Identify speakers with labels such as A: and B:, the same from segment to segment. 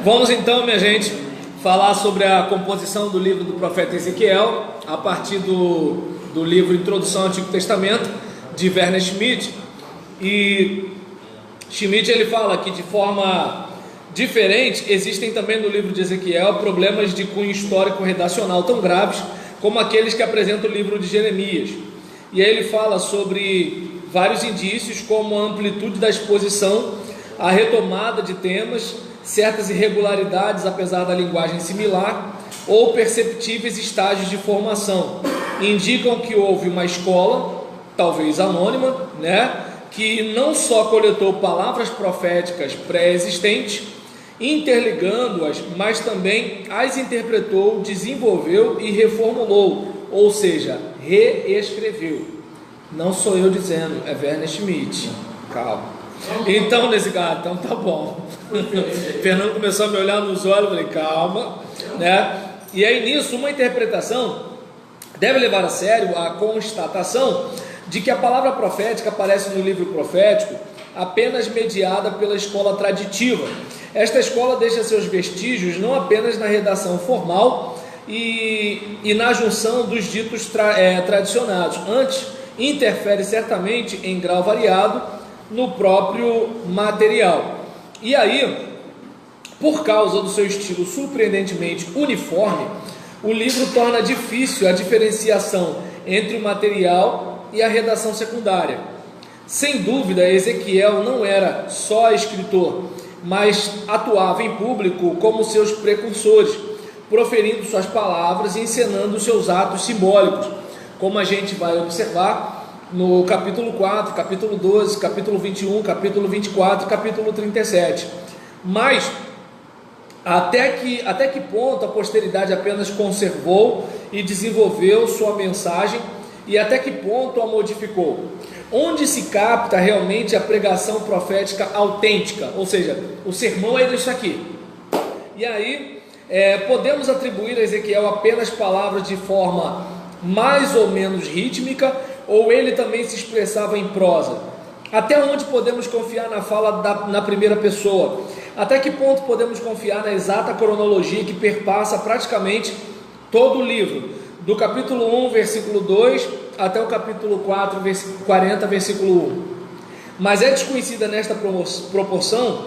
A: Vamos então, minha gente, falar sobre a composição do livro do profeta Ezequiel, a partir do livro Introdução ao Antigo Testamento, de Werner Schmidt. E Schmidt ele fala que de forma diferente existem também no livro de Ezequiel problemas de cunho histórico redacional tão graves como aqueles que apresenta o livro de Jeremias. E aí ele fala sobre vários indícios, como a amplitude da exposição, a retomada de temas, certas irregularidades apesar da linguagem similar, ou perceptíveis estágios de formação. Indicam que houve uma escola, talvez anônima, que não só coletou palavras proféticas pré-existentes, interligando-as, mas também as interpretou, desenvolveu e reformulou, ou seja, reescreveu. Não sou eu dizendo, é Werner Schmidt. Calma. Então, nesse cara, então tá bom. Fernando começou a me olhar nos olhos, eu falei, calma, E aí nisso, uma interpretação deve levar a sério a constatação de que a palavra profética aparece no livro profético apenas mediada pela escola traditiva. Esta escola deixa seus vestígios não apenas na redação formal e na junção dos ditos tradicionados, antes interfere certamente em grau variado no próprio material. E aí, por causa do seu estilo surpreendentemente uniforme, o livro torna difícil a diferenciação entre o material e a redação secundária. Sem dúvida, Ezequiel não era só escritor, mas atuava em público como seus precursores, proferindo suas palavras e encenando seus atos simbólicos, como a gente vai observar no capítulo 4, capítulo 12, capítulo 21, capítulo 24 e capítulo 37. Mas até que ponto a posteridade apenas conservou e desenvolveu sua mensagem e até que ponto a modificou? Onde se capta realmente a pregação profética autêntica, ou seja, o sermão é isso aqui. E aí podemos atribuir a Ezequiel apenas palavras de forma mais ou menos rítmica, ou ele também se expressava em prosa? Até onde podemos confiar na fala na primeira pessoa? Até que ponto podemos confiar na exata cronologia que perpassa praticamente todo o livro, do capítulo 1, versículo 2, até o capítulo 4, 40, versículo 1? Mas é desconhecida nesta proporção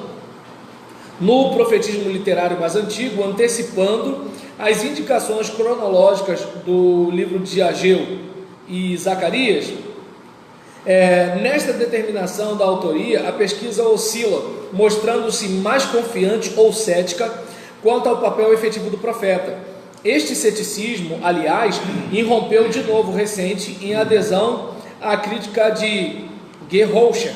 A: no profetismo literário mais antigo, antecipando as indicações cronológicas do livro de Ageu e Zacarias. Nesta determinação da autoria, a pesquisa oscila, mostrando-se mais confiante ou cética quanto ao papel efetivo do profeta. Este ceticismo, aliás, irrompeu de novo recente em adesão à crítica de Gerholcher.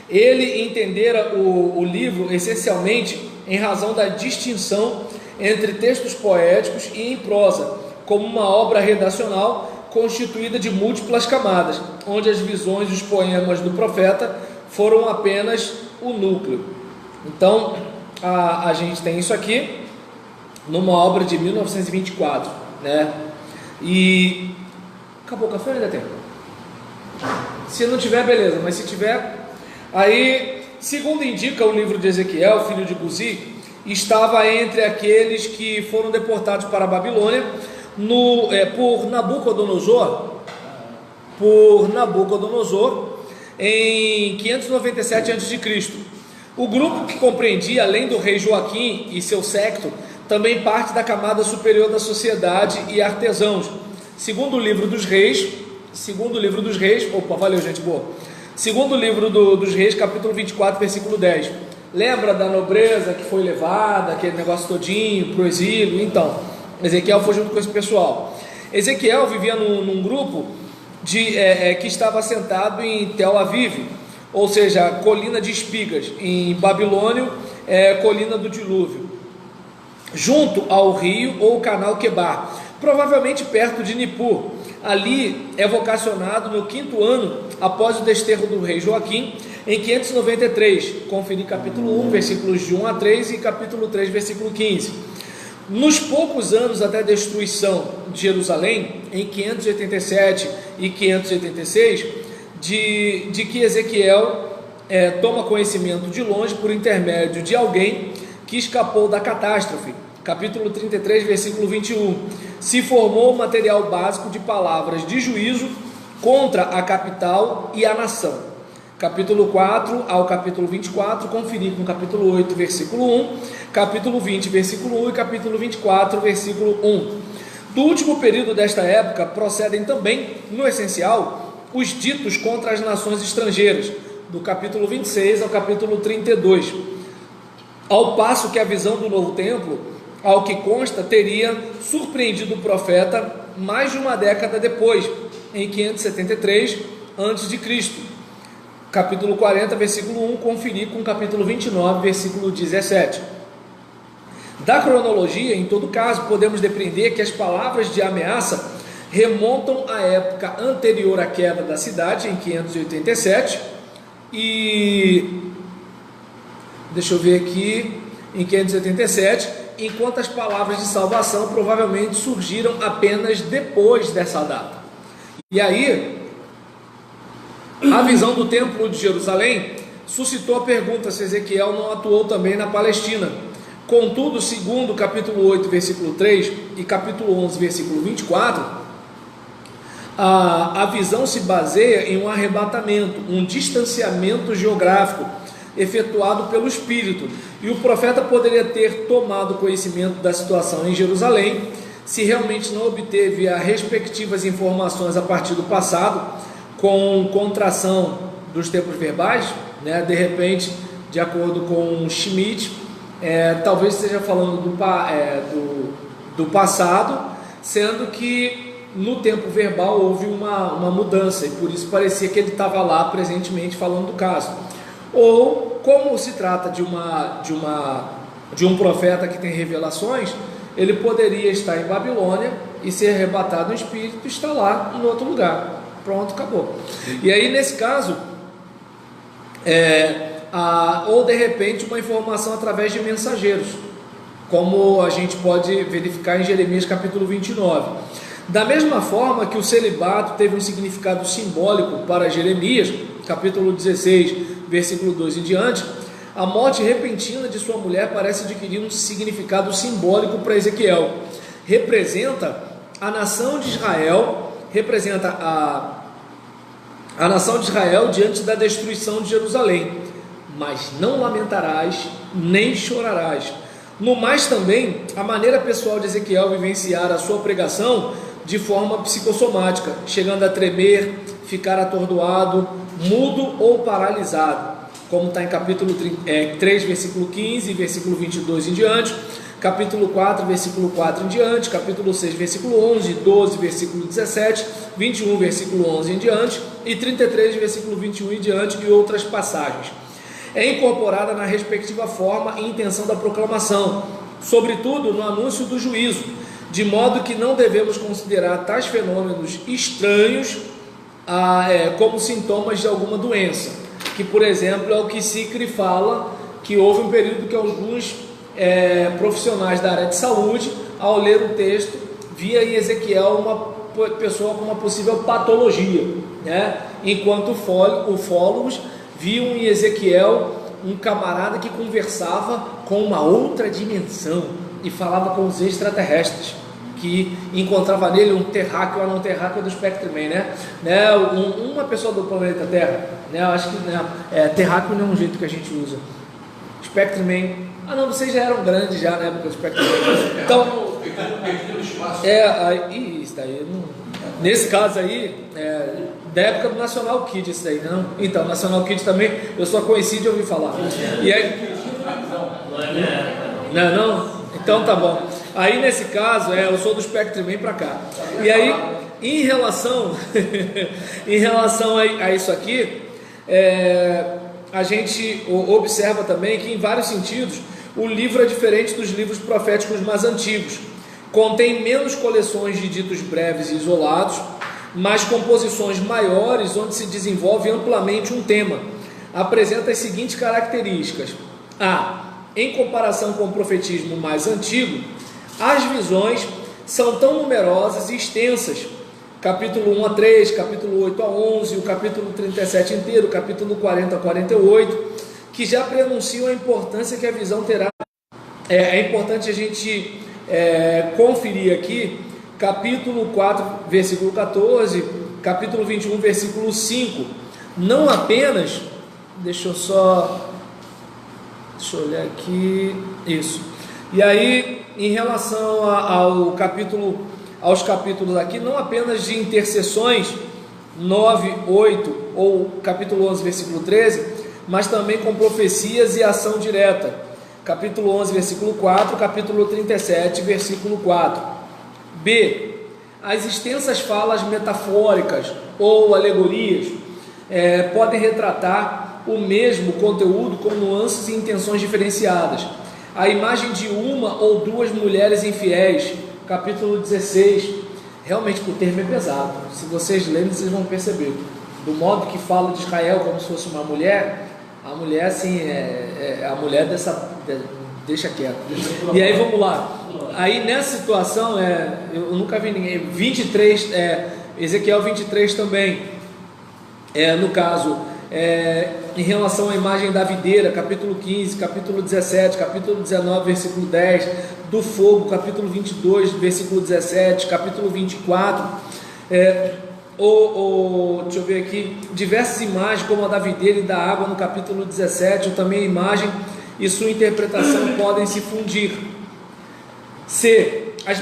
A: Ele entendera o livro essencialmente em razão da distinção entre textos poéticos e em prosa, como uma obra redacional constituída de múltiplas camadas, onde as visões e os poemas do profeta foram apenas o núcleo. Então, a gente tem isso aqui numa obra de 1924, E acabou o café ou ainda tem? Se não tiver, beleza, mas se tiver, aí, segundo indica o livro de Ezequiel, filho de Buzi, estava entre aqueles que foram deportados para a Babilônia por Nabucodonosor em 597 a.C. O grupo que compreendia, além do rei Joaquim e seu séquito, também parte da camada superior da sociedade e artesãos. Segundo o livro dos reis, segundo o livro dos reis, capítulo 24, versículo 10. Lembra da nobreza que foi levada, aquele negócio todinho para o exílio? Então, Ezequiel foi junto com esse pessoal. Ezequiel vivia num grupo que estava assentado em Tel Aviv, ou seja, colina de espigas, em Babilônio, colina do dilúvio, junto ao rio ou canal Quebar, provavelmente perto de Nippur. Ali é vocacionado no 5º ano após o desterro do rei Joaquim, em 593, conferir capítulo 1, versículos de 1 a 3 e capítulo 3, versículo 15. Nos poucos anos até a destruição de Jerusalém, em 587 e 586, de que Ezequiel toma conhecimento de longe por intermédio de alguém que escapou da catástrofe. Capítulo 33, versículo 21. Se formou o material básico de palavras de juízo contra a capital e a nação. Capítulo 4 ao capítulo 24, conferir com capítulo 8, versículo 1, capítulo 20, versículo 1 e capítulo 24, versículo 1. Do último período desta época procedem também, no essencial, os ditos contra as nações estrangeiras, do capítulo 26 ao capítulo 32, ao passo que a visão do novo templo, ao que consta, teria surpreendido o profeta mais de uma década depois, em 573 a.C. Capítulo 40, versículo 1, conferir com capítulo 29, versículo 17. Da cronologia, em todo caso, podemos depreender que as palavras de ameaça remontam à época anterior à queda da cidade, em 587, e deixa eu ver aqui, em 587, enquanto as palavras de salvação provavelmente surgiram apenas depois dessa data. E aí, a visão do templo de Jerusalém suscitou a pergunta se Ezequiel não atuou também na Palestina. Contudo, segundo capítulo 8, versículo 3 e capítulo 11, versículo 24, a visão se baseia em um arrebatamento, um distanciamento geográfico efetuado pelo Espírito, e o profeta poderia ter tomado conhecimento da situação em Jerusalém se realmente não obteve as respectivas informações a partir do passado, com contração dos tempos verbais, né? De repente, de acordo com Schmidt, talvez esteja falando do passado, sendo que no tempo verbal houve uma mudança, e por isso parecia que ele estava lá presentemente falando do caso. Ou, como se trata de um profeta que tem revelações, ele poderia estar em Babilônia e ser arrebatado no espírito e estar lá em outro lugar. Pronto, acabou. E aí, nesse caso, ou de repente uma informação através de mensageiros, como a gente pode verificar em Jeremias capítulo 29. Da mesma forma que o celibato teve um significado simbólico para Jeremias, capítulo 16, versículo 2 em diante, a morte repentina de sua mulher parece adquirir um significado simbólico para Ezequiel. Representa a nação de Israel, a nação de Israel diante da destruição de Jerusalém. Mas não lamentarás, nem chorarás. No mais também, a maneira pessoal de Ezequiel vivenciar a sua pregação de forma psicossomática, chegando a tremer, ficar atordoado, mudo ou paralisado, como está em capítulo 3, versículo 15, versículo 22 em diante, capítulo 4, versículo 4 em diante, capítulo 6, versículo 11, 12, versículo 17, 21, versículo 11 em diante, e 33, versículo 21 em diante, e outras passagens. É incorporada na respectiva forma e intenção da proclamação, sobretudo no anúncio do juízo, de modo que não devemos considerar tais fenômenos estranhos como sintomas de alguma doença, que, por exemplo, é o que Sicre fala, que houve um período que alguns profissionais da área de saúde, ao ler o texto, via em Ezequiel uma pessoa com uma possível patologia, né? Enquanto ufólogos viam em Ezequiel um camarada que conversava com uma outra dimensão e falava com os extraterrestres, que encontrava nele um terráqueo ou não terráqueo do Spectreman, né? Uma pessoa do planeta Terra, né? Eu acho que terráqueo não é um jeito que a gente usa. Spectreman, não, vocês já eram grandes já na época do Spectreman. Então, isso daí, nesse caso aí, da época do National Kid, isso daí, não? Então, National Kid também, eu só conheci de ouvir falar. E aí, não? Então tá bom. Aí nesse caso, eu sou do Spectreman para cá. E aí, em relação a isso aqui, a gente observa também que, em vários sentidos, o livro é diferente dos livros proféticos mais antigos. Contém menos coleções de ditos breves e isolados, mas composições maiores onde se desenvolve amplamente um tema. Apresenta as seguintes características: em comparação com o profetismo mais antigo, as visões são tão numerosas e extensas, capítulo 1 a 3, capítulo 8 a 11, o capítulo 37 inteiro, capítulo 40 a 48, que já preanunciam a importância que a visão terá é importante a gente conferir aqui, capítulo 4, versículo 14, capítulo 21, versículo 5, não apenas, deixa eu olhar aqui, isso, e aí, em relação aos capítulos aqui, não apenas de intercessões, 9, 8, ou capítulo 11, versículo 13, mas também com profecias e ação direta, capítulo 11, versículo 4, capítulo 37, versículo 4. B. As extensas falas metafóricas ou alegorias podem retratar o mesmo conteúdo com nuances e intenções diferenciadas. A imagem de uma ou duas mulheres infiéis, capítulo 16, realmente o termo é pesado, se vocês lerem vocês vão perceber, do modo que fala de Israel como se fosse uma mulher, a mulher assim, a mulher deixa quieto, e aí vamos lá, aí nessa situação, eu nunca vi ninguém, 23, Ezequiel 23 também, no caso, em relação à imagem da videira, capítulo 15, capítulo 17, capítulo 19, versículo 10, do fogo, capítulo 22, versículo 17, capítulo 24, deixa eu ver aqui, diversas imagens como a da videira e da água no capítulo 17, ou também a imagem e sua interpretação podem se fundir. C. As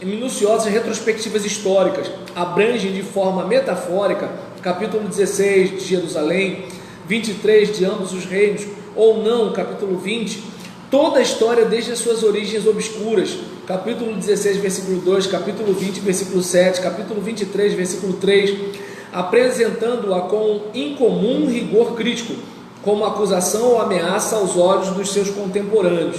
A: minuciosas retrospectivas históricas abrangem de forma metafórica capítulo 16 de Jerusalém, 23 de ambos os reinos, ou não, capítulo 20, toda a história desde as suas origens obscuras, capítulo 16, versículo 2, capítulo 20, versículo 7, capítulo 23, versículo 3, apresentando-a com incomum rigor crítico, como acusação ou ameaça aos olhos dos seus contemporâneos.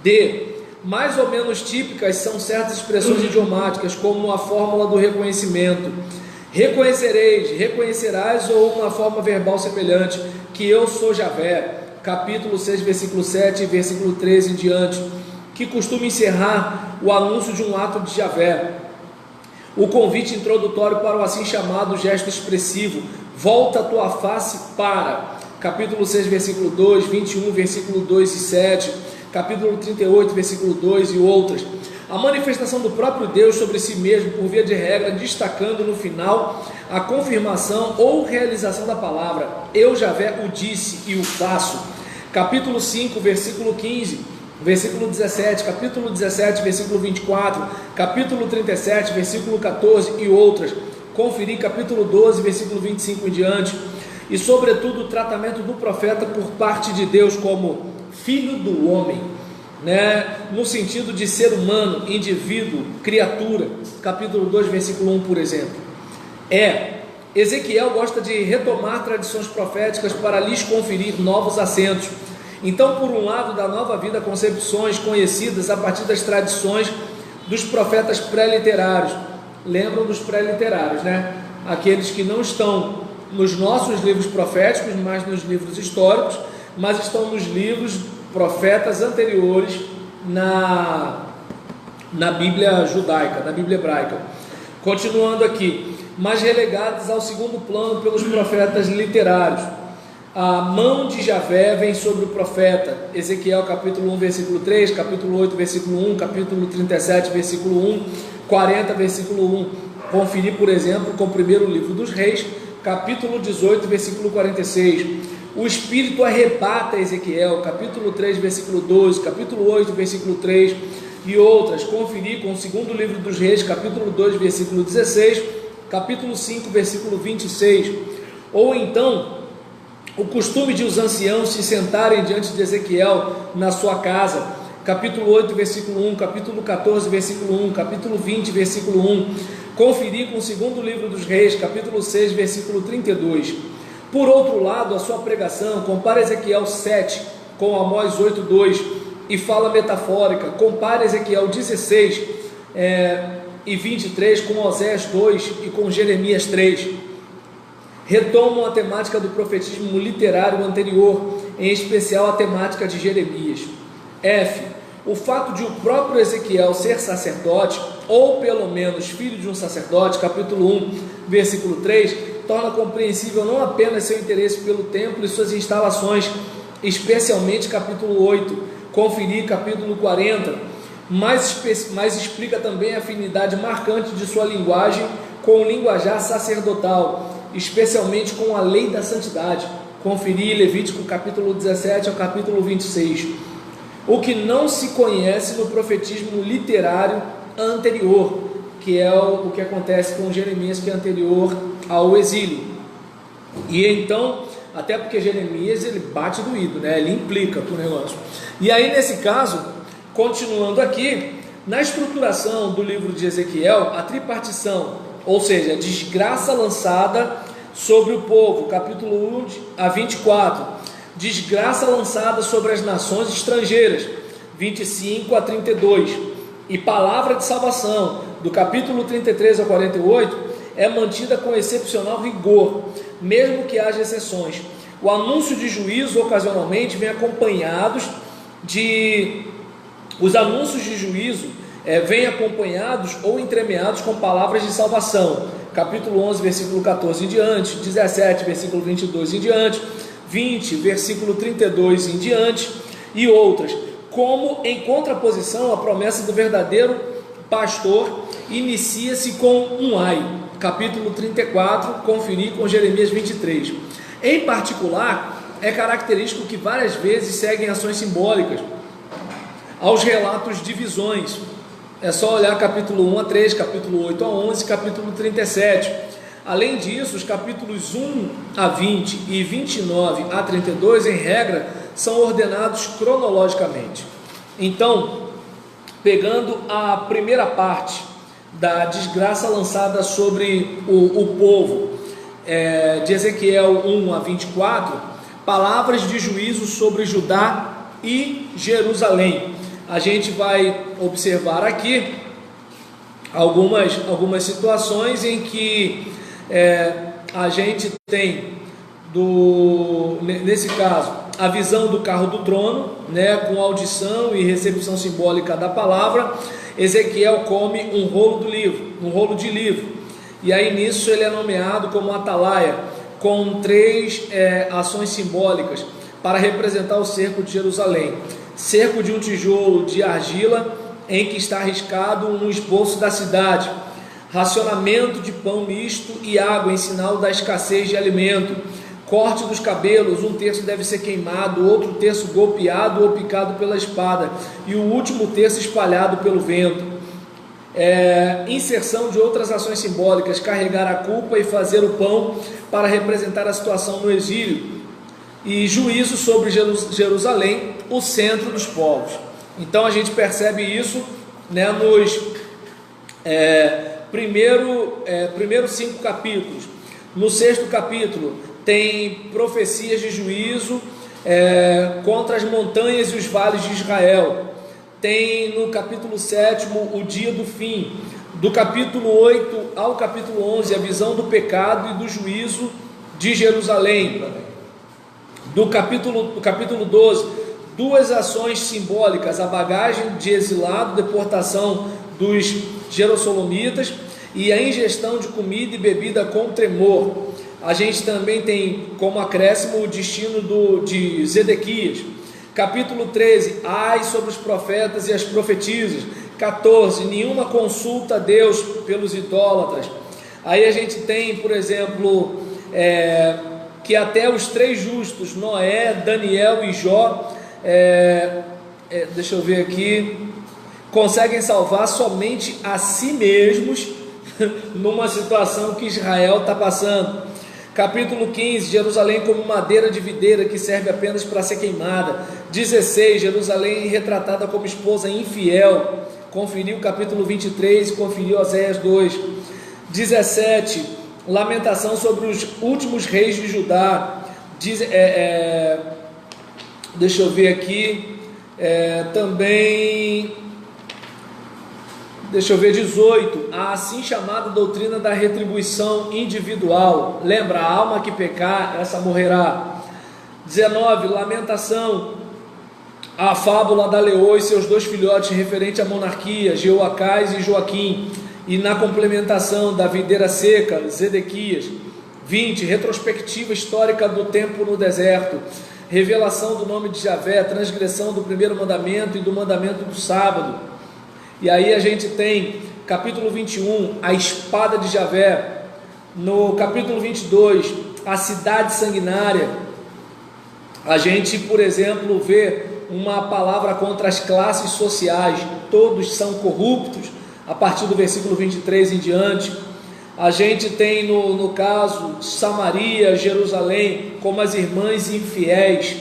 A: D. Mais ou menos típicas são certas expressões idiomáticas, como a fórmula do reconhecimento. Reconhecereis, reconhecerás, ou uma forma verbal semelhante, que eu sou Javé, capítulo 6, versículo 7 e versículo 13 em diante, que costuma encerrar o anúncio de um ato de Javé. O convite introdutório para o assim chamado gesto expressivo, volta a tua face para, capítulo 6, versículo 2, 21, versículo 2 e 7, capítulo 38, versículo 2 e outras. A manifestação do próprio Deus sobre si mesmo, por via de regra, destacando no final a confirmação ou realização da palavra, eu Javé o disse e o faço, capítulo 5, versículo 15, versículo 17, capítulo 17, versículo 24, capítulo 37, versículo 14 e outras, conferir capítulo 12, versículo 25 em diante, e sobretudo o tratamento do profeta por parte de Deus como filho do homem, no sentido de ser humano, indivíduo, criatura, capítulo 2, versículo 1, por exemplo. Ezequiel gosta de retomar tradições proféticas para lhes conferir novos acentos. Então, por um lado, dá nova vida a concepções conhecidas a partir das tradições dos profetas pré-literários. Lembram dos pré-literários, aqueles que não estão nos nossos livros proféticos, mas nos livros históricos, mas estão nos livros profetas anteriores na Bíblia judaica, na Bíblia hebraica. Continuando aqui, mas relegados ao segundo plano pelos profetas literários. A mão de Javé vem sobre o profeta. Ezequiel capítulo 1, versículo 3, capítulo 8, versículo 1, capítulo 37, versículo 1, 40, versículo 1. Conferir, por exemplo, com o primeiro livro dos Reis, capítulo 18, versículo 46. O Espírito arrebata Ezequiel, capítulo 3, versículo 12, capítulo 8, versículo 3 e outras. Conferir com o segundo livro dos Reis, capítulo 2, versículo 16, capítulo 5, versículo 26. Ou então, o costume de os anciãos se sentarem diante de Ezequiel na sua casa, capítulo 8, versículo 1, capítulo 14, versículo 1, capítulo 20, versículo 1. Conferir com o segundo livro dos Reis, capítulo 6, versículo 32. Por outro lado, a sua pregação compara Ezequiel 7 com Amós 8:2 e fala metafórica, compara Ezequiel 16 e 23 com Oséias 2 e com Jeremias 3. Retomam a temática do profetismo literário anterior, em especial a temática de Jeremias. O fato de o próprio Ezequiel ser sacerdote, ou pelo menos filho de um sacerdote, capítulo 1, versículo 3, torna compreensível não apenas seu interesse pelo templo e suas instalações, especialmente capítulo 8, conferir capítulo 40, mas explica também a afinidade marcante de sua linguagem com o linguajar sacerdotal, especialmente com a lei da santidade, conferir Levítico capítulo 17 ao capítulo 26, o que não se conhece no profetismo literário anterior, que é o que acontece com Jeremias, que é anterior ao exílio. E então, até porque Jeremias ele bate doído, né? Ele implica com o negócio. E aí, nesse caso, continuando aqui, na estruturação do livro de Ezequiel, a tripartição, ou seja, a desgraça lançada sobre o povo, capítulo 1 a 24, desgraça lançada sobre as nações estrangeiras, 25 a 32, e palavra de salvação, do capítulo 33 a 48, é mantida com excepcional rigor, mesmo que haja exceções. O anúncio de juízo ocasionalmente vem acompanhados os anúncios de juízo vêm acompanhados ou entremeados com palavras de salvação, capítulo 11, versículo 14 em diante, 17, versículo 22 em diante, 20, versículo 32 em diante, e outras, como em contraposição a promessa do verdadeiro pastor inicia-se com um ai, capítulo 34, conferir com Jeremias 23. Em particular, é característico que várias vezes seguem ações simbólicas aos relatos de visões. É só olhar capítulo 1 a 3, capítulo 8 a 11, capítulo 37. Além disso, os capítulos 1 a 20 e 29 a 32, em regra, são ordenados cronologicamente. Então, pegando a primeira parte da desgraça lançada sobre o povo, de Ezequiel 1 a 24, palavras de juízo sobre Judá e Jerusalém. A gente vai observar aqui algumas situações em que a gente tem, nesse caso, a visão do carro do trono, né, com audição e recepção simbólica da palavra. Ezequiel come um rolo de livro, e aí nisso ele é nomeado como atalaia, com 3 ações simbólicas para representar o cerco de Jerusalém: cerco de um tijolo de argila em que está arriscado um esboço da cidade, racionamento de pão misto e água em sinal da escassez de alimento, corte dos cabelos, um terço deve ser queimado, outro terço golpeado ou picado pela espada, e o último terço espalhado pelo vento. Inserção de outras ações simbólicas: carregar a culpa e fazer o pão, para representar a situação no exílio, e juízo sobre Jerusalém, o centro dos povos. Então a gente percebe isso, né, nos primeiros 5 capítulos. No 6º capítulo tem profecias de juízo contra as montanhas e os vales de Israel. Tem no capítulo 7º o dia do fim. Do capítulo 8 ao capítulo 11 a visão do pecado e do juízo de Jerusalém. Do capítulo 12, 2 ações simbólicas: a bagagem de exilado, deportação dos jerosolimitas, e a ingestão de comida e bebida com tremor. A gente também tem como acréscimo o destino de Zedequias. Capítulo 13, ai sobre os profetas e as profetisas. 14, nenhuma consulta a Deus pelos idólatras. Aí a gente tem, por exemplo, que até os 3 justos, Noé, Daniel e Jó, deixa eu ver aqui, conseguem salvar somente a si mesmos numa situação que Israel está passando. Capítulo 15, Jerusalém como madeira de videira que serve apenas para ser queimada. 16, Jerusalém retratada como esposa infiel. Conferiu o capítulo 23 e conferiu Oséias 2. 17, lamentação sobre os últimos reis de Judá. Deixa eu ver aqui, também, deixa eu ver, 18, a assim chamada doutrina da retribuição individual. Lembra, a alma que pecar, essa morrerá. 19, lamentação, a fábula da leoa e seus 2 filhotes referente à monarquia, Jeoacás e Joaquim, e na complementação da videira seca, Zedequias. 20, retrospectiva histórica do tempo no deserto. revelação do nome de Javé, transgressão do primeiro mandamento e do mandamento do sábado. E aí a gente tem capítulo 21, a espada de Javé. No capítulo 22, a cidade sanguinária. A gente, por exemplo, vê uma palavra contra as classes sociais, todos são corruptos, a partir do versículo 23 em diante. A gente tem no caso Samaria, Jerusalém, como as irmãs infiéis,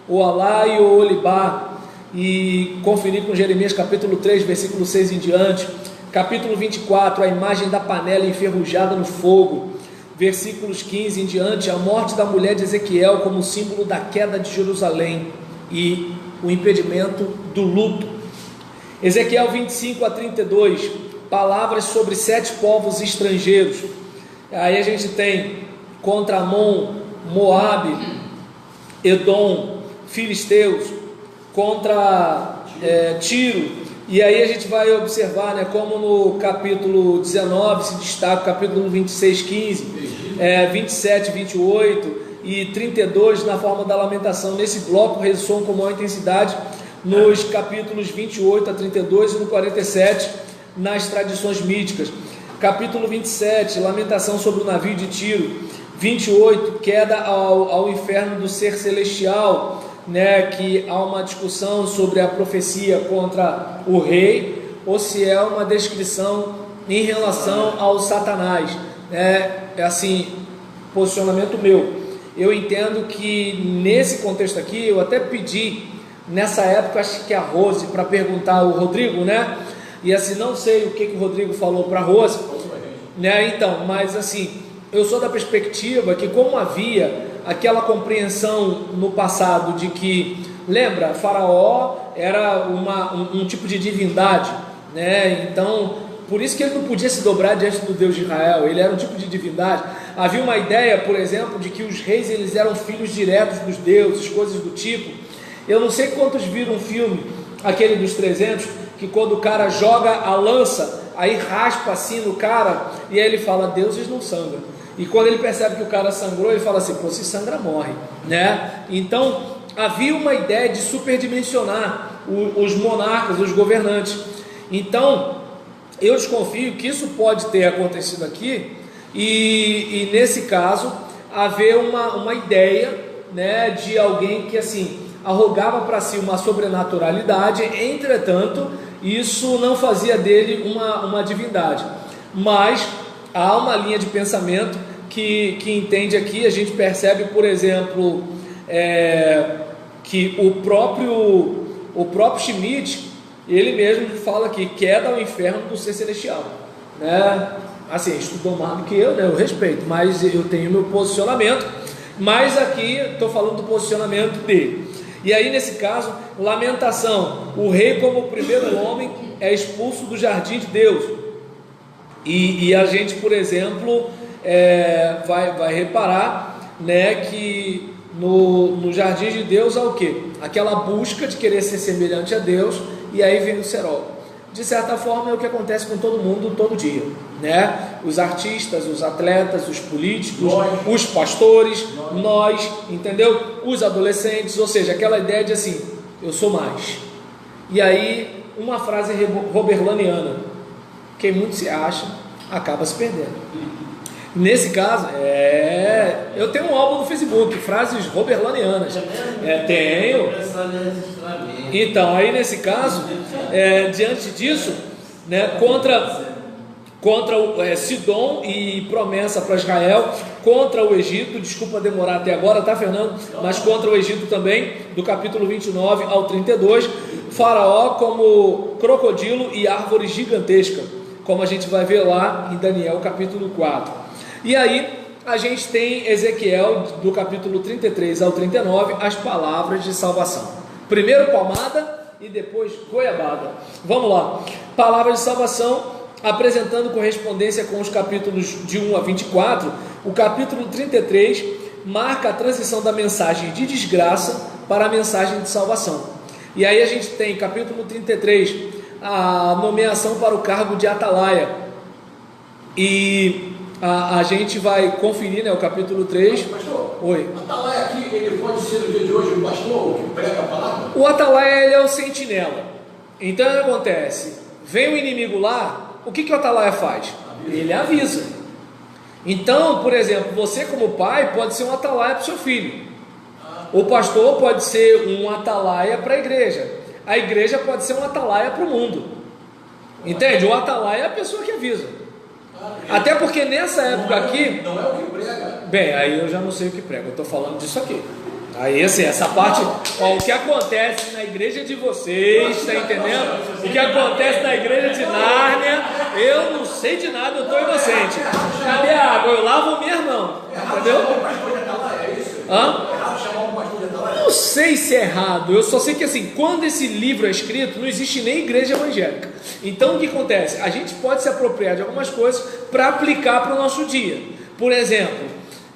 A: o Alá e o Olibá, e conferir com Jeremias capítulo 3, versículo 6 em diante. Capítulo 24, a imagem da panela enferrujada no fogo. Versículos 15 em diante, a morte da mulher de Ezequiel como símbolo da queda de Jerusalém e o impedimento do luto. Ezequiel 25 a 32, palavras sobre 7 povos estrangeiros. Aí a gente tem contra Amon, Moabe, Edom, Filisteus, contra Tiro. E aí a gente vai observar, né, como no capítulo 19 se destaca o capítulo 26, 15, 27, 28 e 32 na forma da lamentação. Nesse bloco ressoam com maior intensidade nos capítulos 28 a 32 e no 47 nas tradições míticas. Capítulo 27, lamentação sobre o navio de Tiro. 28, queda ao inferno do ser celestial, né, que há uma discussão sobre a profecia contra o rei, ou se é uma descrição em relação ao Satanás, né? É assim, posicionamento meu. Eu entendo que nesse contexto aqui, eu até pedi, nessa época, acho que a Rose, para perguntar ao Rodrigo, né? E assim, não sei o que o Rodrigo falou para a Rose, né? Então, mas assim, eu sou da perspectiva que, como havia aquela compreensão no passado de que, lembra, Faraó era um tipo de divindade, né? Então, por isso que ele não podia se dobrar diante do Deus de Israel, ele era um tipo de divindade. Havia uma ideia, por exemplo, de que os reis eles eram filhos diretos dos deuses, coisas do tipo. Eu não sei quantos viram um filme, aquele dos 300, que quando o cara joga a lança, aí raspa assim no cara, e aí ele fala, deuses não sangram. E quando ele percebe que o cara sangrou, ele fala assim, pô, se sangra morre, né? Então, havia uma ideia de superdimensionar os monarcas, os governantes. Então, eu desconfio que isso pode ter acontecido aqui, e nesse caso, haver uma ideia, né, de alguém que assim, arrogava para si uma sobrenaturalidade, entretanto, isso não fazia dele uma divindade. Mas há uma linha de pensamento que entende aqui, a gente percebe, por exemplo, que o próprio Schmidt, ele mesmo fala que queda ao inferno do ser celestial, né? Assim, estudou mais do que eu, né? Eu respeito, mas eu tenho meu posicionamento, mas aqui estou falando do posicionamento dele. E aí nesse caso, lamentação, o rei como o primeiro homem é expulso do jardim de Deus. E a gente, por exemplo, vai reparar, né, que no jardim de Deus há o quê? Aquela busca de querer ser semelhante a Deus, e aí vem o cerol. De certa forma é o que acontece com todo mundo todo dia, né? Os artistas, os atletas, os políticos, os pastores, nós, entendeu? Os adolescentes, ou seja, aquela ideia de assim, eu sou mais. E aí uma frase roberlaniana, quem muito se acha, acaba se perdendo. Nesse caso, eu tenho um álbum no Facebook, frases roberlanianas. Tenho. Então, aí nesse caso, diante disso, né, contra Sidom e promessa para Israel, contra o Egito, desculpa demorar até agora, tá, Fernando? Mas contra o Egito também, do capítulo 29 ao 32, Faraó como crocodilo e árvore gigantesca, como a gente vai ver lá em Daniel capítulo 4. E aí a gente tem Ezequiel do capítulo 33 ao 39, as palavras de salvação. Primeiro palmada e depois goiabada. Vamos lá, palavras de salvação, apresentando correspondência com os capítulos de 1 a 24. O capítulo 33 marca a transição da mensagem de desgraça para a mensagem de salvação. E aí a gente tem capítulo 33, a nomeação para o cargo de atalaia. E a gente vai conferir, né, o capítulo 3.
B: Pastor,
A: Oi.
B: O atalaia aqui, ele pode ser no dia de hoje o pastor que prega a palavra?
A: O atalaia, ele é o sentinela. Então o que acontece? Vem o inimigo lá, o que o atalaia faz? Ele avisa. Então, por exemplo, você como pai pode ser um atalaia para o seu filho. O pastor pode ser um atalaia para a igreja. A igreja pode ser um atalaia para o mundo. Entende? O atalaia é a pessoa que avisa. Até porque nessa época aqui...
B: Não é o que prega.
A: Bem, aí eu já não sei o que prega, eu estou falando disso aqui. Aí assim, essa parte, ó, o que acontece na igreja de vocês, está entendendo? O que acontece na igreja de Nárnia, eu não sei de nada, eu estou inocente. Cadê a água? Eu lavo minha mão, entendeu? Hã? Não sei se é errado, eu só sei que assim, quando esse livro é escrito, não existe nem igreja evangélica. Então o que acontece? A gente pode se apropriar de algumas coisas para aplicar para o nosso dia. Por exemplo,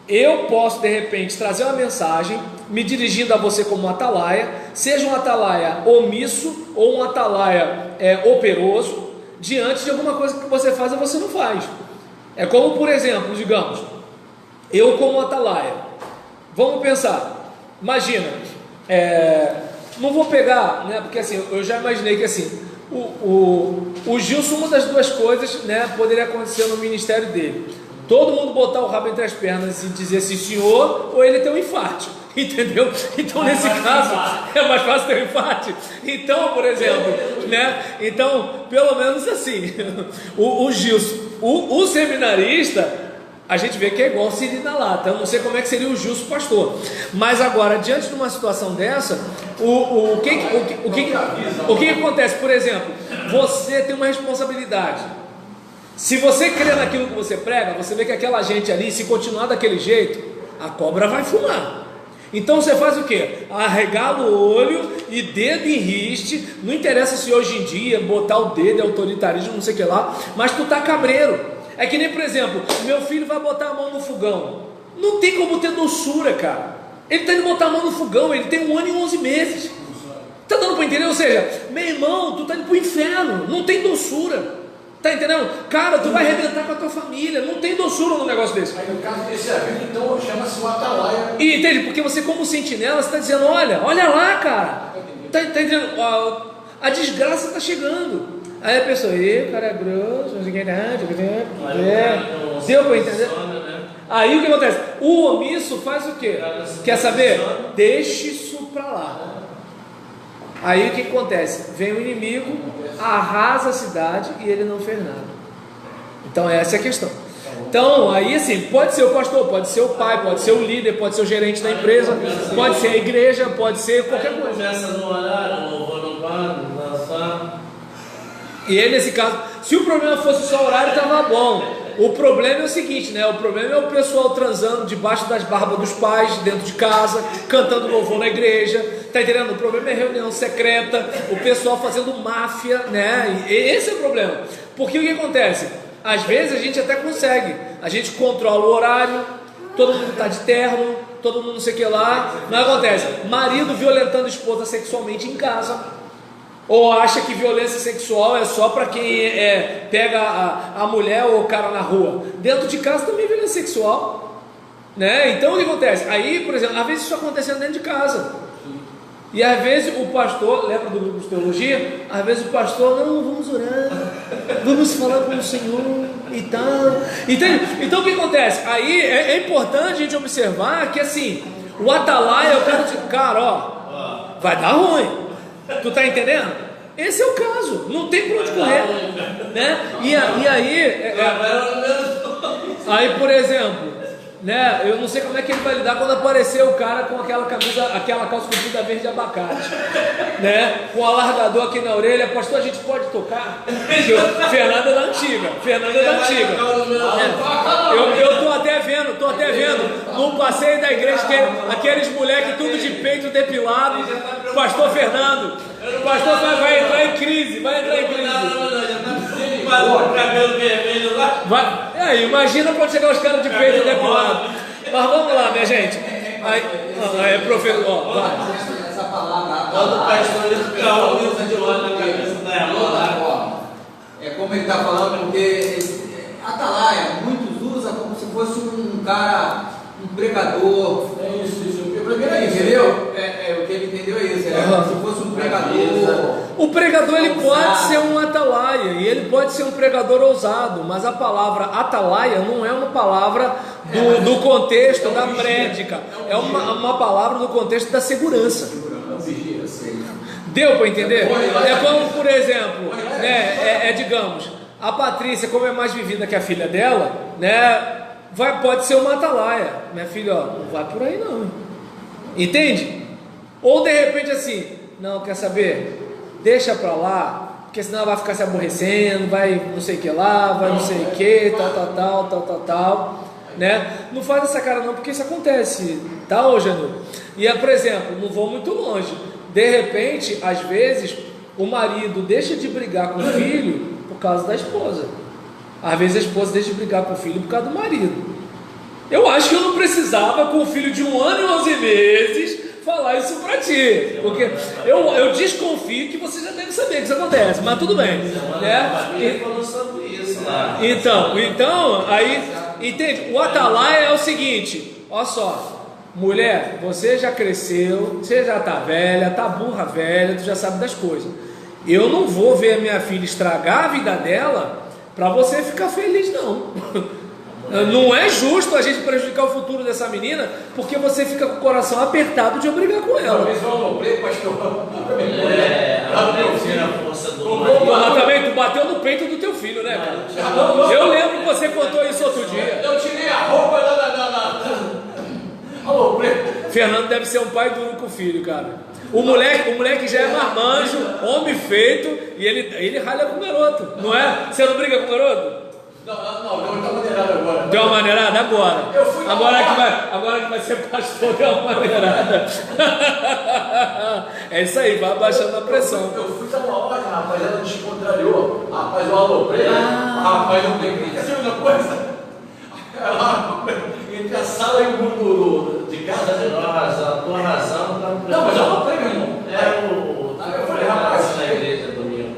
A: eu posso de repente trazer uma mensagem me dirigindo a você como um atalaia, seja um atalaia omisso ou um atalaia operoso, diante de alguma coisa que você faz ou você não faz. É como, por exemplo, digamos, eu como atalaia, vamos pensar, imagina, não vou pegar, né, porque assim, eu já imaginei que assim, o Gilson, uma das duas coisas, né, poderia acontecer no ministério dele: todo mundo botar o rabo entre as pernas e dizer assim, senhor, ou ele ter um infarte, entendeu? Então nesse caso é mais fácil ter um infarte. Então, por exemplo, né, então pelo menos assim, o Gilson, o seminarista, a gente vê que é igual o Siri na lata. Eu não sei como é que seria o Gilson pastor, mas agora, diante de uma situação dessa, o que acontece? Por exemplo, você tem uma responsabilidade. Se você crê naquilo que você prega, você vê que aquela gente ali, se continuar daquele jeito, a cobra vai fumar. Então você faz o quê? Arregala o olho e dedo em riste. Não interessa se hoje em dia botar o dedo é autoritarismo, não sei o que lá, mas tu tá cabreiro. É que nem, por exemplo, meu filho vai botar a mão no fogão. Não tem como ter doçura, cara. Ele tá indo botar a mão no fogão, ele tem 1 ano e 11 meses. Tá dando para entender? Ou seja, meu irmão, tu tá indo pro inferno, não tem doçura. Tá entendendo? Cara, tu vai arrebentar com a tua família, não tem doçura no negócio desse.
B: Aí no caso desse aviso, então chama-se o atalaia.
A: E entende? Porque você, como sentinela, você está dizendo, olha lá, cara. Tá entendendo? A desgraça está chegando. Aí a pessoa, o cara é grosso, não sei o que, deu para entender? Aí o que acontece? O omisso faz o quê? Quer saber? Deixa isso para lá. Aí o que acontece? Vem o inimigo, arrasa a cidade e ele não fez nada. Então essa é a questão. Então aí assim, pode ser o pastor, pode ser o pai, pode ser o líder, pode ser o gerente da empresa, pode ser a igreja, pode ser qualquer coisa.
C: Começa no horário, louvor no bar, dançar.
A: E aí nesse caso, se o problema fosse só o horário, estava bom. O problema é o seguinte, né? O problema é o pessoal transando debaixo das barbas dos pais, dentro de casa, cantando louvor na igreja, tá entendendo? O problema é reunião secreta, o pessoal fazendo máfia, né? E esse é o problema. Porque o que acontece? Às vezes a gente até consegue, a gente controla o horário, todo mundo tá de terno, todo mundo não sei o que lá, não acontece. Marido violentando a esposa sexualmente em casa. Ou acha que violência sexual é só para quem pega a mulher ou o cara na rua. Dentro de casa também é violência sexual, né? Então o que acontece? Aí, por exemplo, às vezes isso acontecendo dentro de casa. E às vezes o pastor, lembra do grupo de teologia? Às vezes o pastor, não, vamos orar, vamos falar com o Senhor e tal. Entende? Então o que acontece? Aí é importante a gente observar que assim, o atalaia, eu quero dizer, cara, ó, vai dar ruim. Tu tá entendendo? Esse é o caso, não tem por onde correr, né? E aí, por exemplo, né? Eu não sei como é que ele vai lidar quando aparecer o cara com aquela camisa, aquela calça comprida verde abacate, né? Com o alargador aqui na orelha. Pastor, a gente pode tocar? Fernanda é da antiga. Eu tô até vendo no passeio da igreja aqueles moleques tudo de peito depilado. Pastor Fernando, pastor vai entrar em crise,
C: cabelo vermelho lá.
A: Imagina quando chegar os caras de peito depilado. Mas vamos lá, minha gente. Aí professor, ó, vai.
B: Essa palavra,
C: Quando o pastor fica um de óleo na cabeça da irmã.
B: É como ele está falando, porque atalaia, muitos usam como se fosse um cara, um pregador, entendeu? O que ele entendeu é isso. Se fosse um pregador.
A: O pregador ele pode ser um atalaia, e ele pode ser um pregador ousado, mas a palavra atalaia não é uma palavra do contexto da prédica, é uma palavra do contexto da segurança. Deu para entender? É como, por exemplo, né, digamos, a Patrícia, como é mais vivida que a filha dela, né, pode ser uma atalaia. Minha filha, ó, não vai por aí não, entende? Ou de repente assim, não, quer saber? Deixa pra lá, porque senão ela vai ficar se aborrecendo, vai não sei o que lá, vai não sei o que, tal, né? Não faz essa cara não, porque isso acontece, tá, ô Janu? E por exemplo, não vou muito longe, de repente, às vezes, o marido deixa de brigar com o filho por causa da esposa. Às vezes a esposa deixa de brigar com o filho por causa do marido. Eu acho que eu não precisava, com um filho de 1 ano e 11 meses, falar isso pra ti, porque eu desconfio que você já deve saber que isso acontece, mas tudo bem, né?
C: Falou sobre isso lá.
A: Então, aí, entende? O atalaia é o seguinte, olha só, mulher, você já cresceu, você já tá velha, tá burra velha, tu já sabe das coisas. Eu não vou ver a minha filha estragar a vida dela para você ficar feliz, não. Não é justo a gente prejudicar o futuro dessa menina, porque você fica com o coração apertado de eu brigar com ela.
B: Talvez vão no preto, pastor.
C: A força do marido.
A: Mas também tu bateu no peito do teu filho, né, cara? Eu lembro que você contou isso outro dia.
B: Eu tirei a roupa Alô, preto.
A: Fernando deve ser um pai duro com o filho, cara. O moleque já é marmanjo, homem feito, e ele ralha com o garoto, não é? Você não briga com o garoto?
B: Não, deu uma maneirada agora.
A: Deu uma maneirada agora? Agora que vai ser pastor, deu uma maneirada. É isso aí, vai abaixando a pressão.
B: Eu fui dar uma ordem, rapaz, ela descontrariou. Rapaz, o alô, preto. Rapaz, eu peguei a segunda coisa. Entre a sala e o mundo de casa,
C: A tua razão
B: não, mas eu não falei, meu irmão.
C: Eu falei, rapaz, na igreja domingo.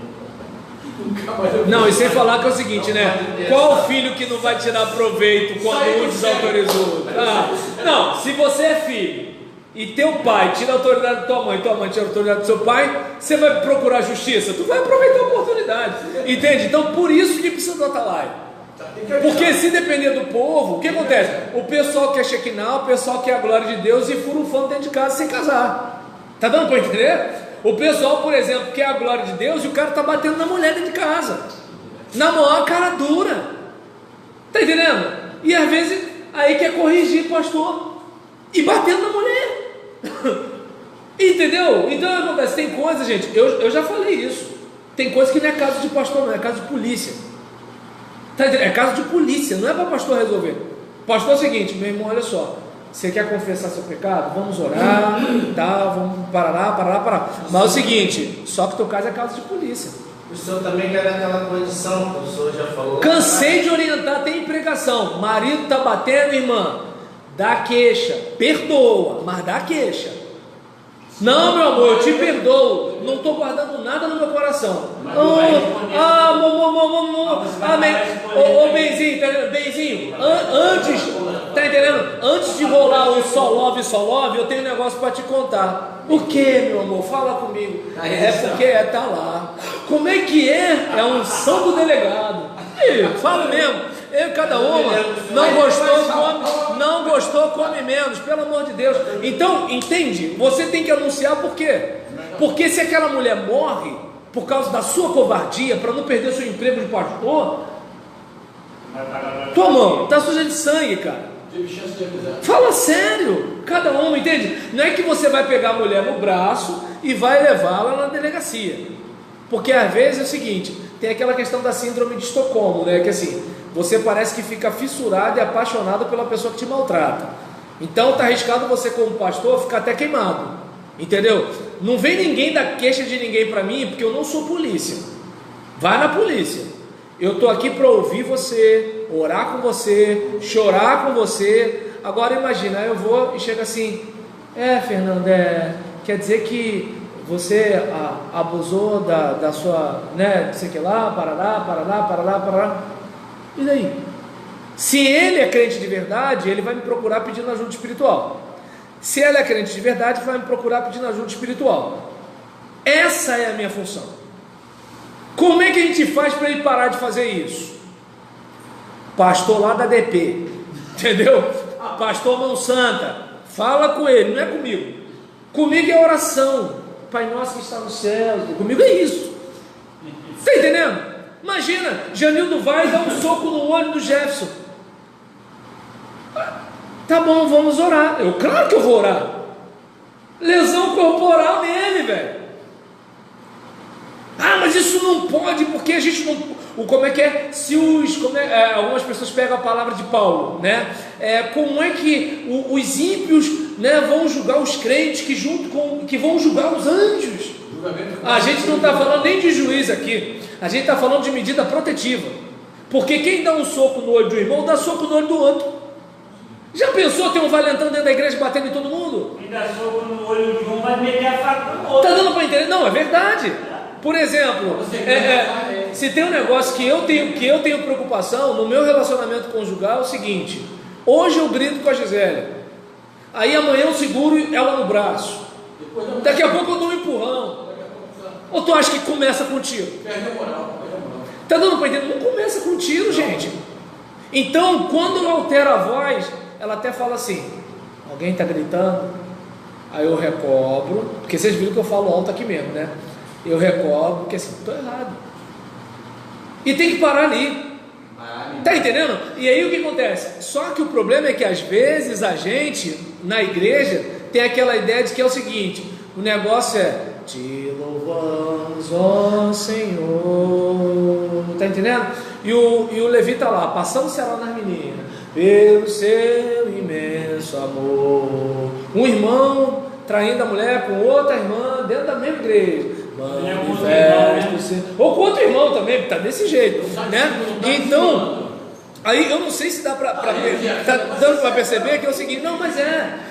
A: Não, e sem falar que é o seguinte, né? Qual filho que não vai tirar proveito quando um desautorizou o outro? Não, se você é filho e teu pai tira a autoridade da tua mãe tira a autoridade do seu pai, você vai procurar justiça? Tu vai aproveitar a oportunidade, entende? Então por isso que precisa do atalaia. Porque se depender do povo, o que acontece? O pessoal quer Shekinah, o pessoal quer a glória de Deus e fura um fã dentro de casa sem casar. Tá dando para entender? O pessoal, por exemplo, quer a glória de Deus e o cara está batendo na mulher dentro de casa, na maior cara dura. Tá entendendo? E às vezes aí quer corrigir o pastor e batendo na mulher. Entendeu? Então acontece, tem coisa, gente, eu já falei isso. Tem coisa que não é caso de pastor, não é caso de polícia. Tá entendendo? É caso de polícia, não é para pastor resolver. Pastor é o seguinte, meu irmão, olha só. Você quer confessar seu pecado? Vamos orar, tá? Vamos parar. Mas é o seguinte, só que teu caso é caso de polícia.
C: O senhor também quer aquela condição que o senhor já falou.
A: Cansei de orientar, tem pregação. Marido tá batendo, irmã, dá queixa, perdoa, mas dá queixa. Não, meu amor, eu te perdoo. Não estou guardando nada no meu coração. Ô, Benzinho, tá entendendo? Benzinho, antes, tá entendendo? Antes de rolar o só love, eu tenho um negócio para te contar. O que, meu amor? Fala comigo. É porque tá lá. Como é que é? É a unção do delegado. Fala mesmo. Cada uma não gostou, come menos, pelo amor de Deus. Então, entende? Você tem que anunciar por quê? Porque se aquela mulher morre por causa da sua covardia, para não perder seu emprego de pastor, tua mão está suja de sangue, cara. Fala sério, cada uma, entende? Não é que você vai pegar a mulher no braço e vai levá-la na delegacia. Porque às vezes é o seguinte, tem aquela questão da síndrome de Estocolmo, né? Que assim, você parece que fica fissurado e apaixonado pela pessoa que te maltrata. Então tá arriscado você como pastor ficar até queimado, entendeu? Não vem ninguém dar queixa de ninguém para mim, porque eu não sou polícia. Vai na polícia. Eu tô aqui para ouvir você, orar com você, chorar com você. Agora imagina, eu vou e chega assim, Fernando, quer dizer que você abusou da sua, né, não sei o que lá, parará. E daí? Se ele é crente de verdade, ele vai me procurar pedindo ajuda espiritual. Se ela é crente de verdade, vai me procurar pedindo ajuda espiritual. Essa é a minha função. Como é que a gente faz para ele parar de fazer isso? Pastor lá da DP, entendeu? Pastor Mão Santa, fala com ele, não é comigo. Comigo é oração. Pai nosso que está no céu, comigo é isso. Está entendendo? Imagina, Janildo vai dar um soco no olho do Jefferson. Tá bom, vamos orar. Claro que eu vou orar. Lesão corporal nele, velho. Ah, mas isso não pode, porque a gente não... Como é que é? Algumas pessoas pegam a palavra de Paulo, né? Como é que os ímpios, né, vão julgar os crentes que vão julgar os anjos? A gente não está falando nem de juiz aqui. A gente está falando de medida protetiva. Porque quem dá um soco no olho do irmão, dá soco no olho do outro. Já pensou ter um valentão dentro da igreja batendo em todo mundo?
C: Quem dá soco no olho de um vai meter a faca no outro.
A: Está dando para entender? Não, é verdade. Por exemplo, se tem um negócio que eu tenho preocupação no meu relacionamento conjugal, é o seguinte: hoje eu grito com a Gisele, aí amanhã eu seguro ela no braço, daqui a pouco eu dou um empurrão. Ou tu acha que começa com tiro? Está dando para entender? Não começa com tiro, gente. Então, quando eu altero a voz, ela até fala assim: alguém está gritando? Aí eu recobro, porque vocês viram que eu falo alto aqui mesmo, né? Eu recobro, porque assim, estou errado. E tem que parar ali. Tá entendendo? E aí o que acontece? Só que o problema é que às vezes a gente, na igreja, tem aquela ideia de que é o seguinte: o negócio é te louvamos, ó Senhor. Tá entendendo? E o Levi tá lá, passando-se lá nas meninas, pelo seu imenso amor. Um irmão traindo a mulher com outra irmã dentro da mesma igreja. Ou com outro irmão também, tá desse jeito, né? Então, aí eu não sei se dá para tá dando para perceber que é o seguinte: não, mas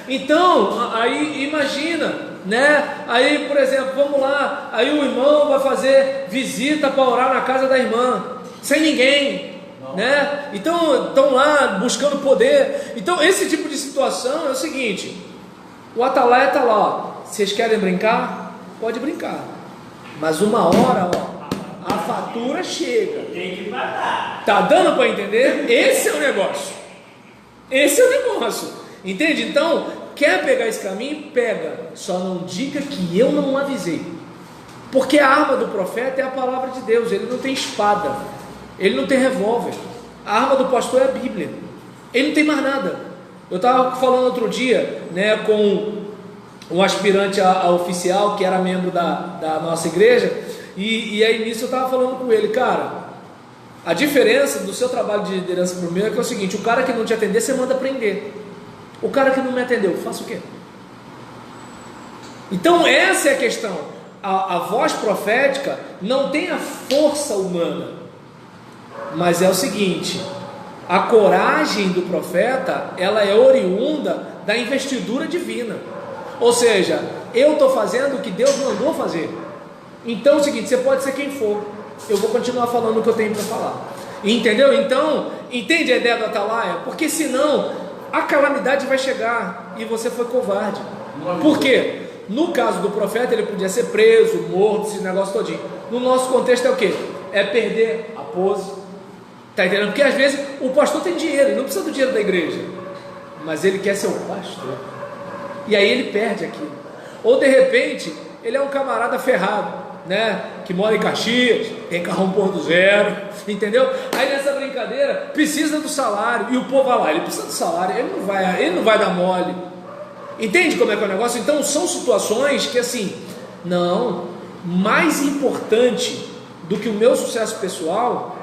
A: então, aí imagina, né? Aí, por exemplo, vamos lá, aí o irmão vai fazer visita para orar na casa da irmã, sem ninguém, né? Então, estão lá buscando poder. Então, esse tipo de situação é o seguinte: o atalaia está lá, ó, vocês querem brincar? Pode brincar. Mas uma hora, ó, a fatura chega.
C: Tem que pagar.
A: Tá dando para entender? Esse é o negócio. Esse é o negócio. Entende? Então, quer pegar esse caminho? Pega. Só não diga que eu não avisei. Porque a arma do profeta é a palavra de Deus. Ele não tem espada. Ele não tem revólver. A arma do pastor é a Bíblia. Ele não tem mais nada. Eu estava falando outro dia, né, com um aspirante a oficial que era membro da nossa igreja, e aí nisso eu estava falando com ele: cara, a diferença do seu trabalho de liderança para o meu é que é o seguinte: o cara que não te atender, você manda prender. O cara que não me atendeu, faça o quê? Então essa é a questão. A voz profética não tem a força humana, mas é o seguinte: a coragem do profeta, ela é oriunda da investidura divina. Ou seja, eu estou fazendo o que Deus mandou fazer. Então é o seguinte: você pode ser quem for, eu vou continuar falando o que eu tenho para falar. Entendeu? Então, entende a ideia do atalaia? Porque senão a calamidade vai chegar e você foi covarde. Por quê? No caso do profeta, ele podia ser preso, morto, esse negócio todinho. No nosso contexto é o quê? É perder a pose. Está entendendo? Porque às vezes o pastor tem dinheiro, ele não precisa do dinheiro da igreja, mas ele quer ser o pastor. E aí ele perde aquilo. Ou de repente ele é um camarada ferrado, né, que mora em Caxias, tem carro 1.0, entendeu? Aí nessa brincadeira precisa do salário, e o povo vai lá, ele precisa do salário, ele não vai dar mole. Entende como é que é o negócio? Então são situações que assim, não, mais importante do que o meu sucesso pessoal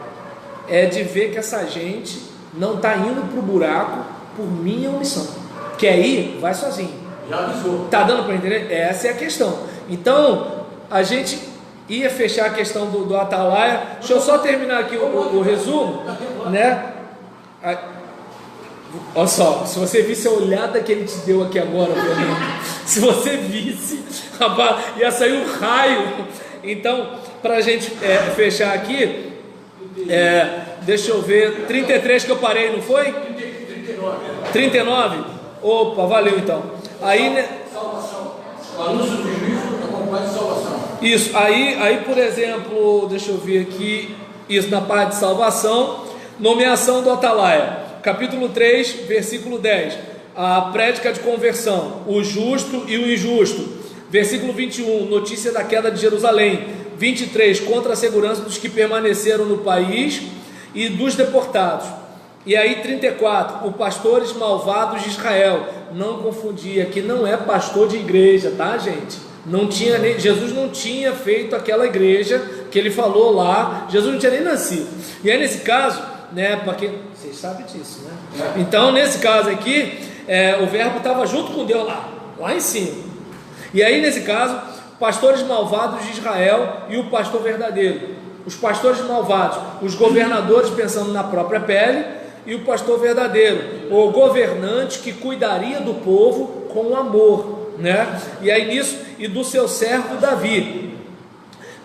A: é de ver que essa gente não está indo para o buraco por minha omissão. Quer ir? Vai sozinho.
B: Já avisou.
A: Tá dando para entender? Essa é a questão. Então, a gente ia fechar a questão do atalaia. Deixa eu só terminar aqui o resumo, né? Olha só, se você visse a olhada que ele te deu aqui agora, se você visse, rapaz, ia sair um raio. Então, para a gente fechar aqui, deixa eu ver, 33 que eu parei, não foi? 39. Opa, valeu então. Aí, né?
B: Salvação. O anúncio do juízo acompanha de salvação.
A: Isso, aí, por exemplo, deixa eu ver aqui, isso na parte de salvação, nomeação do atalaia, capítulo 3, versículo 10, a prédica de conversão, o justo e o injusto, versículo 21, notícia da queda de Jerusalém, 23, contra a segurança dos que permaneceram no país e dos deportados, e aí 34, os pastores malvados de Israel. Não confundir, aqui não é pastor de igreja, tá, gente? Não tinha nem, Jesus não tinha feito aquela igreja que ele falou lá, Jesus não tinha nem nascido. E aí nesse caso, né, porque vocês sabem disso, né? Então nesse caso aqui, o verbo estava junto com Deus lá em cima. E aí nesse caso, pastores malvados de Israel e o pastor verdadeiro. Os pastores malvados, os governadores pensando na própria pele, e o pastor verdadeiro, o governante que cuidaria do povo com amor, né? E aí nisso, e do seu servo Davi,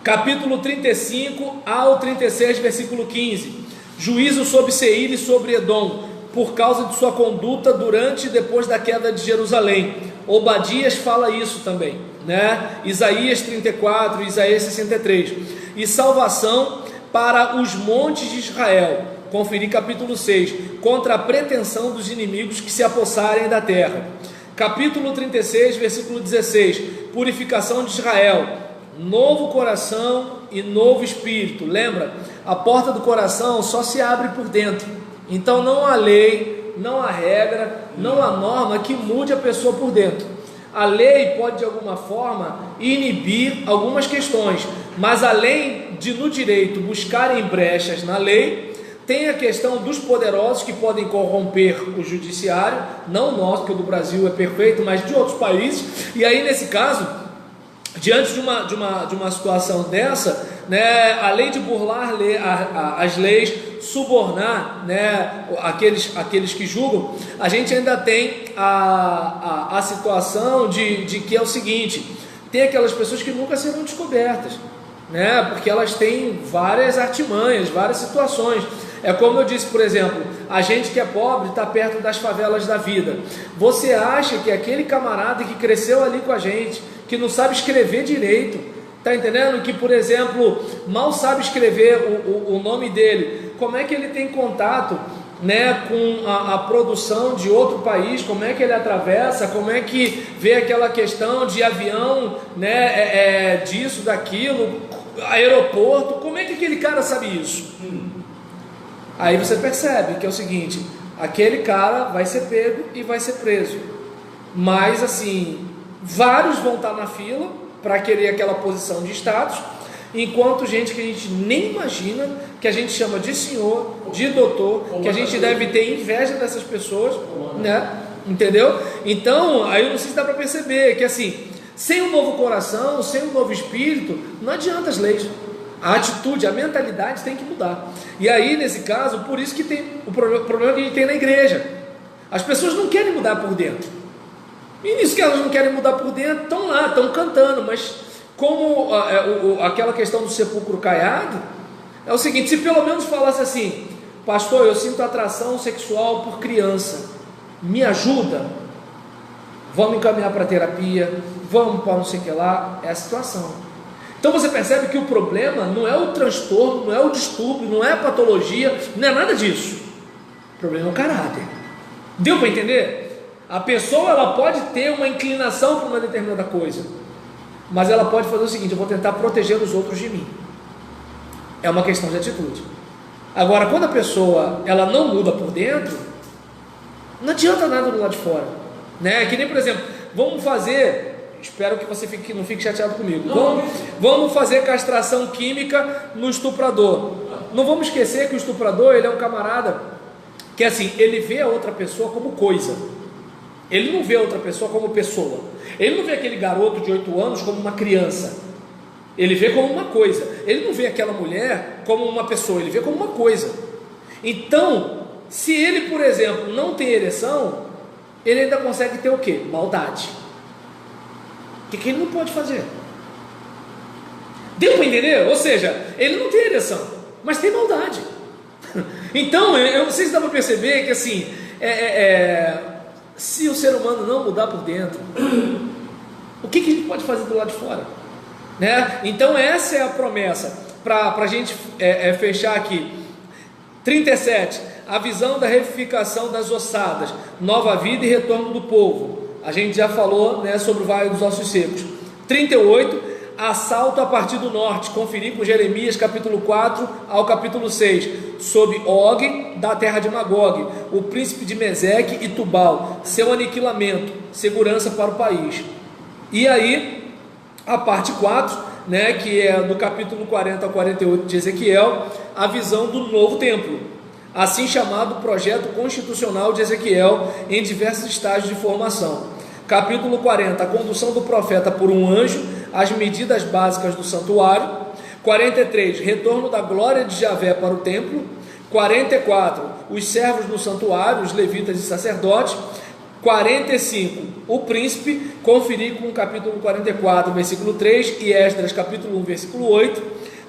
A: capítulo 35 ao 36, versículo 15, juízo sobre Seir e sobre Edom, por causa de sua conduta durante e depois da queda de Jerusalém. Obadias fala isso também, né? Isaías 34, Isaías 63, e salvação para os montes de Israel. Conferir capítulo 6, contra a pretensão dos inimigos que se apossarem da terra. Capítulo 36, versículo 16, purificação de Israel, novo coração e novo espírito. Lembra? A porta do coração só se abre por dentro. Então não há lei, não há regra, não há norma que mude a pessoa por dentro. A lei pode de alguma forma inibir algumas questões, mas além de no direito buscarem brechas na lei, tem a questão dos poderosos que podem corromper o judiciário, não o nosso, porque o do Brasil é perfeito, mas de outros países. E aí nesse caso, diante de uma situação dessa, né, além de burlar as leis, subornar, né, aqueles que julgam, a gente ainda tem a situação de que é o seguinte: tem aquelas pessoas que nunca serão descobertas, né, porque elas têm várias artimanhas, várias situações. É como eu disse, por exemplo, a gente que é pobre está perto das favelas da vida. Você acha que aquele camarada que cresceu ali com a gente, que não sabe escrever direito, está entendendo? Que, por exemplo, mal sabe escrever o nome dele, como é que ele tem contato, né, com a produção de outro país? Como é que ele atravessa? Como é que vê aquela questão de avião, né, disso, daquilo, aeroporto? Como é que aquele cara sabe isso? Aí você percebe que é o seguinte: aquele cara vai ser pego e vai ser preso, mas assim, vários vão estar na fila para querer aquela posição de status, enquanto gente que a gente nem imagina, que a gente chama de senhor, de doutor, que a gente deve ter inveja dessas pessoas, né? Entendeu? Então, aí eu não sei se dá para perceber que assim, sem um novo coração, sem um novo espírito, não adianta as leis. A atitude, a mentalidade tem que mudar. E aí, nesse caso, por isso que tem o problema que a gente tem na igreja. As pessoas não querem mudar por dentro. E nisso que elas não querem mudar por dentro, estão lá, estão cantando. Mas como aquela questão do sepulcro caiado, é o seguinte: se pelo menos falasse assim: pastor, eu sinto atração sexual por criança, me ajuda, vamos encaminhar para terapia, vamos para não sei o que lá, é a situação. Então você percebe que o problema não é o transtorno, não é o distúrbio, não é a patologia, não é nada disso. O problema é o caráter. Deu para entender? A pessoa, ela pode ter uma inclinação para uma determinada coisa, mas ela pode fazer o seguinte: eu vou tentar proteger os outros de mim. É uma questão de atitude. Agora, quando a pessoa ela não muda por dentro, não adianta nada do lado de fora, né? Que nem, por exemplo, vamos fazer... Espero que você não fique chateado comigo. Vamos fazer castração química no estuprador. Não vamos esquecer que o estuprador, ele é um camarada que assim, ele vê a outra pessoa como coisa. Ele não vê a outra pessoa como pessoa. Ele não vê aquele garoto de 8 anos como uma criança. Ele vê como uma coisa. Ele não vê aquela mulher como uma pessoa, ele vê como uma coisa. Então, se ele, por exemplo, não tem ereção, ele ainda consegue ter o quê? Maldade. O que ele não pode fazer? Deu para entender? Ou seja, ele não tem ereção, mas tem maldade. Então, eu não sei se dá para perceber que assim, se o ser humano não mudar por dentro, o que a gente pode fazer do lado de fora? Né? Então essa é a promessa, para a gente fechar aqui. 37, a visão da revivificação das ossadas, nova vida e retorno do povo. A gente já falou, né, sobre o vale dos ossos secos. 38, assalto a partir do norte, conferir com Jeremias capítulo 4 ao capítulo 6, sobre Og da terra de Magog, o príncipe de Meseque e Tubal, seu aniquilamento, segurança para o país. E aí a parte 4, né, que é do capítulo 40 ao 48 de Ezequiel, a visão do novo templo, assim chamado projeto constitucional de Ezequiel, em diversos estágios de formação. Capítulo 40, a condução do profeta por um anjo, as medidas básicas do santuário. 43, retorno da glória de Javé para o templo. 44, os servos no santuário, os levitas e sacerdotes. 45, o príncipe, conferir com o capítulo 44, versículo 3, e Esdras capítulo 1, versículo 8.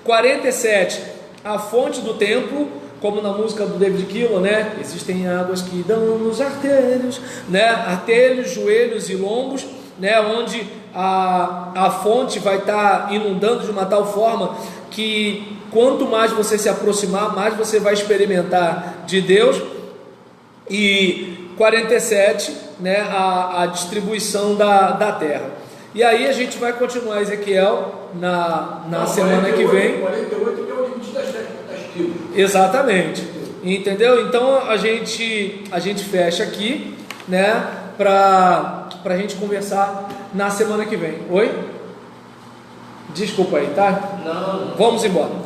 A: 47, a fonte do templo, como na música do David Keelan, né? Existem águas que dão nos artelhos, né? Artelhos, joelhos e lombos, né? Onde a fonte vai estar inundando de uma tal forma que quanto mais você se aproximar, mais você vai experimentar de Deus. E 47, né? A distribuição da terra. E aí a gente vai continuar Ezequiel na semana que vem.
B: 48 que é o limite das tribos.
A: Exatamente, entendeu? Então a gente fecha aqui, né, para a gente conversar na semana que vem. Oi? Desculpa aí, tá?
C: Não.
A: Vamos embora.